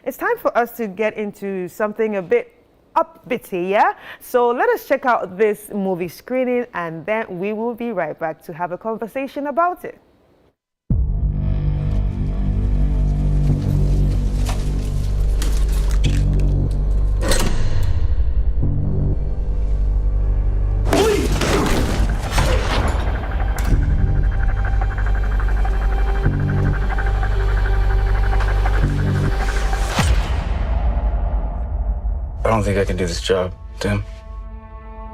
it's time for us to get into something a bit upbeat, yeah? So let us check out this movie screening and then we will be right back to have a conversation about it. I don't think I can do this job, Tim.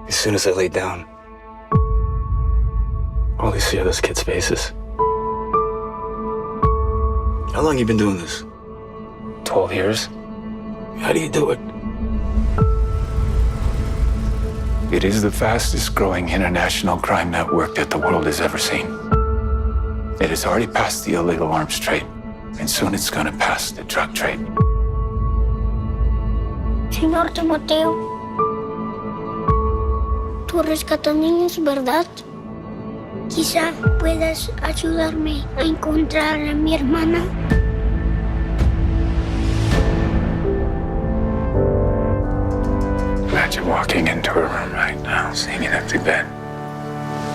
As soon as I lay down, all I see are those kids' faces. How long you been doing this? 12 years. How do you do it? It is the fastest growing international crime network that the world has ever seen. It has already passed the illegal arms trade, and soon it's gonna pass the drug trade. Señor Timoteo, tú rescatas niños, ¿verdad? Quizá puedas ayudarme a encontrar a mi hermana. Imagine walking into a room right now, seeing an empty bed.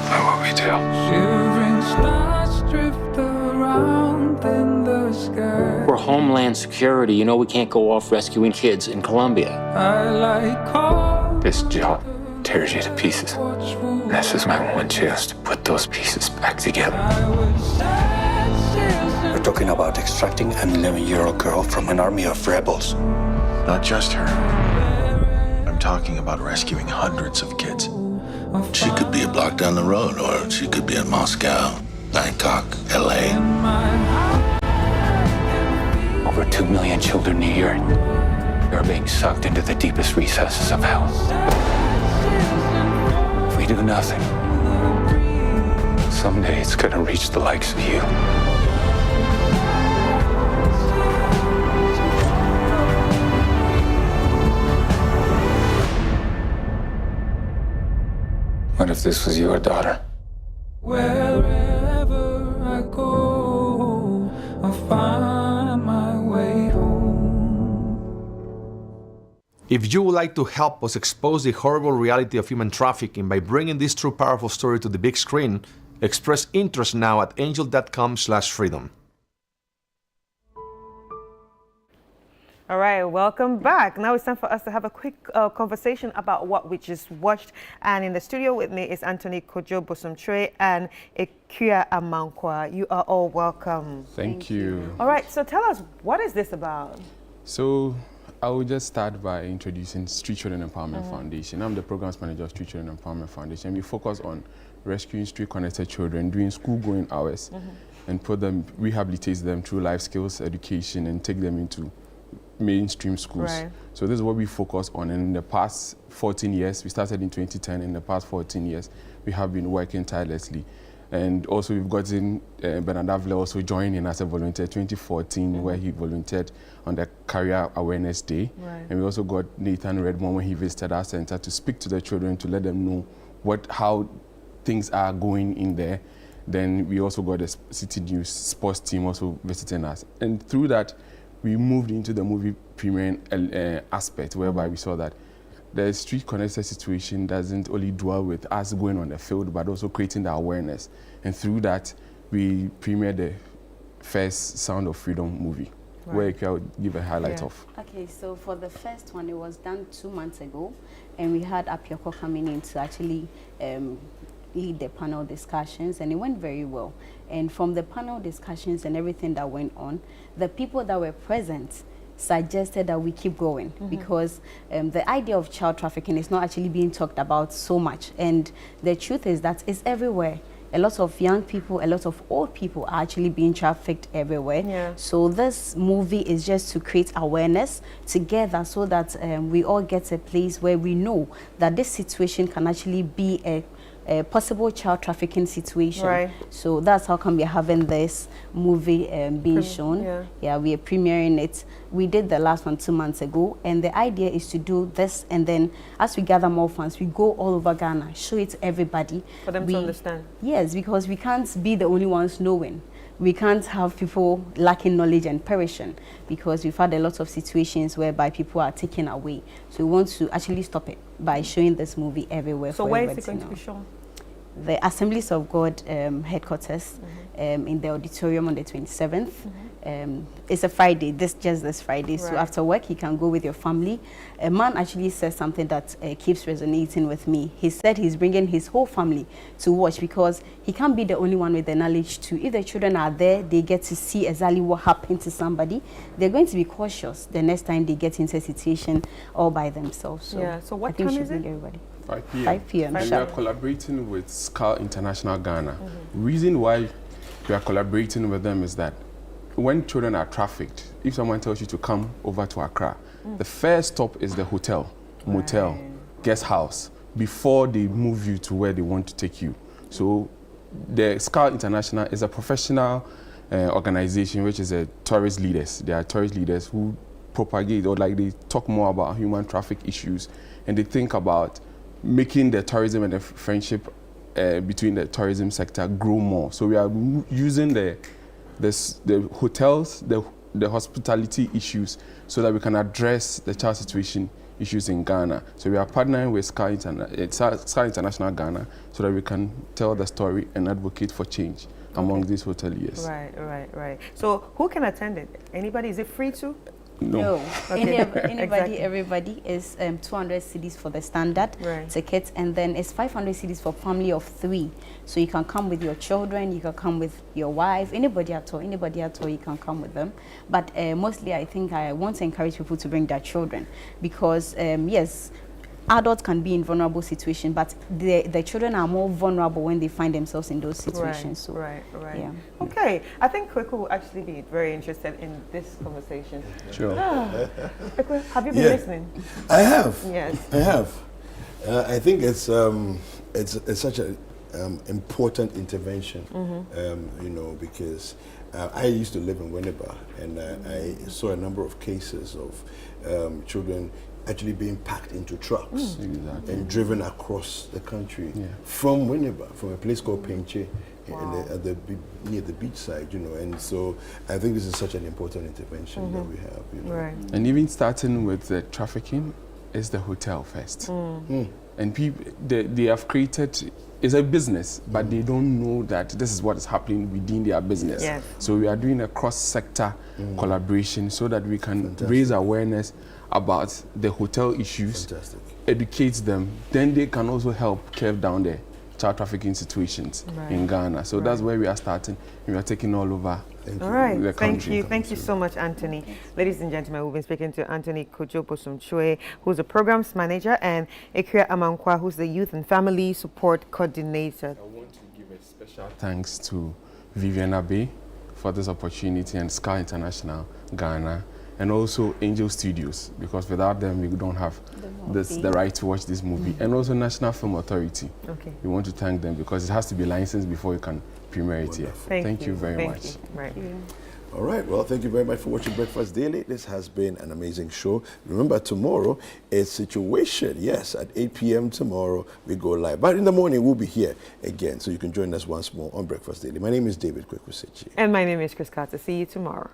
What will we do? Shivering stars drift around in the sky. We're Homeland Security. You know we can't go off rescuing kids in Colombia. I like all This job tears you to pieces. And this is my one chance to put those pieces back together. We're talking about extracting an 11-year-old girl from an army of rebels. Not just her. I'm talking about rescuing hundreds of kids. She could be a block down the road, or she could be in Moscow, Bangkok, LA. Over 2 million children a year are being sucked into the deepest recesses of hell. If we do nothing, someday it's gonna reach the likes of you. What if this was your daughter? wherever I go, I'll find my way home. If you would like to help us expose the horrible reality of human trafficking by bringing this true powerful story to the big screen, express interest now at angel.com/freedom. All right, welcome back. Now it's time for us to have a quick conversation about what we just watched. And in the studio with me is Anthony Kojo Bosomtre and Ikuya Amankwa. You are all welcome. Thank you. All right, so tell us, what is this about? So I will just start by introducing Street Children Empowerment Foundation. I'm the programs manager of Street Children Empowerment Foundation. We focus on rescuing street-connected children, doing school-going hours, and rehabilitate them through life skills education and take them into mainstream schools. Right. So this is what we focus on. And in the past 14 years, we started in 2010. In the past 14 years, we have been working tirelessly. And also we've gotten Bernard Avila also joining as a volunteer 2014, where he volunteered on the Career Awareness Day. Right. And we also got Nathan Redmond when he visited our center to speak to the children, to let them know how things are going in there. Then we also got the City News sports team also visiting us. And through that, we moved into the movie premiering aspect, whereby we saw that the street connected situation doesn't only dwell with us going on the field, but also creating the awareness. And through that, we premiered the first Sound of Freedom movie, where you can give a highlight of. Okay, so for the first one, it was done 2 months ago, and we had Apioko coming in to actually lead the panel discussions, and it went very well. And from the panel discussions and everything that went on, the people that were present suggested that we keep going because the idea of child trafficking is not actually being talked about so much. And the truth is that it's everywhere. A lot of young people, a lot of old people are actually being trafficked everywhere. Yeah. So this movie is just to create awareness together so that we all get a place where we know that this situation can actually be a possible child trafficking situation. Right. So that's how come we're having this movie being shown. Yeah, we are premiering it. We did the last one 2 months ago, and the idea is to do this, and then as we gather more funds, we go all over Ghana, show it to everybody. For them to understand. Yes, because we can't be the only ones knowing. we can't have people lacking knowledge and perishing, because we've had a lot of situations whereby people are taken away. So we want to actually stop it by showing this movie everywhere. So where is it going to be shown? The Assemblies of God headquarters, in the auditorium on the 27th. It's a Friday, just this Friday. So after work, you can go with your family. A man actually says something that keeps resonating with me. He said he's bringing his whole family to watch, because he can't be the only one with the knowledge too. If the children are there, they get to see exactly what happened to somebody. They're going to be cautious the next time they get into a situation all by themselves. So yeah. So what time is it? Everybody. 5 p.m. 5 p.m. And we are collaborating with SCAL International Ghana. Reason why we are collaborating with them is that when children are trafficked, if someone tells you to come over to Accra, the first stop is the hotel, motel, guest house, before they move you to where they want to take you. So the SCAL International is a professional organization, which is a tourist leaders. They are tourist leaders who propagate, or like they talk more about human traffic issues, and they think about making the tourism and the friendship between the tourism sector grow more. So we are using the hotels, the hospitality issues, so that we can address the child situation issues in Ghana. So we are partnering with SCAL International Ghana, so that we can tell the story and advocate for change among these hoteliers. Right. So who can attend it? Anybody? Is it free too? No. Okay. Anybody, Exactly. everybody is 200 cedis for the standard ticket, and then it's 500 cedis for family of 3. So you can come with your children, you can come with your wife, anybody at all, you can come with them. But mostly I think I want to encourage people to bring their children, because yes, adults can be in vulnerable situations, but the children are more vulnerable when they find themselves in those situations. Right. Yeah. Okay, I think Kweku will actually be very interested in this conversation. Sure. Kweku, have you been listening? I have. Yes. I have. I think it's such an important intervention, you know, because I used to live in Winneba, and I saw a number of cases of children actually being packed into trucks and driven across the country from Winneba, from a place called Penche, near the beachside, you know. And so I think this is such an important intervention that we have, you know. Right. And even starting with the trafficking is the hotel first. And people, they have created, it's a business, but they don't know that this is what is happening within their business. Yes. So we are doing a cross-sector collaboration, so that we can raise awareness about the hotel issues, educate them, then they can also help curb down the child trafficking situations in Ghana. So that's where we are starting. We are taking all over All right, the country. Thank you so much, Anthony. Ladies and gentlemen, we've been speaking to Anthony Kojo Bosumtwe, who's the programs manager, and Ekria Amankwa, who's the youth and family support coordinator. I want to give a special thanks to Vivian Abe for this opportunity, and SCAL International Ghana, and also Angel Studios, because without them we don't have the right to watch this movie, and also National Film Authority. Okay. We want to thank them, because it has to be licensed before you can premiere it here. Thank you very much. Right. All right, well, thank you very much for watching Breakfast Daily. This has been an amazing show. Remember, tomorrow is Situation. Yes, at 8 p.m. tomorrow, we go live. But in the morning, we'll be here again, so you can join us once more on Breakfast Daily. My name is David Kwekusechi. And my name is Chris Carter. See you tomorrow.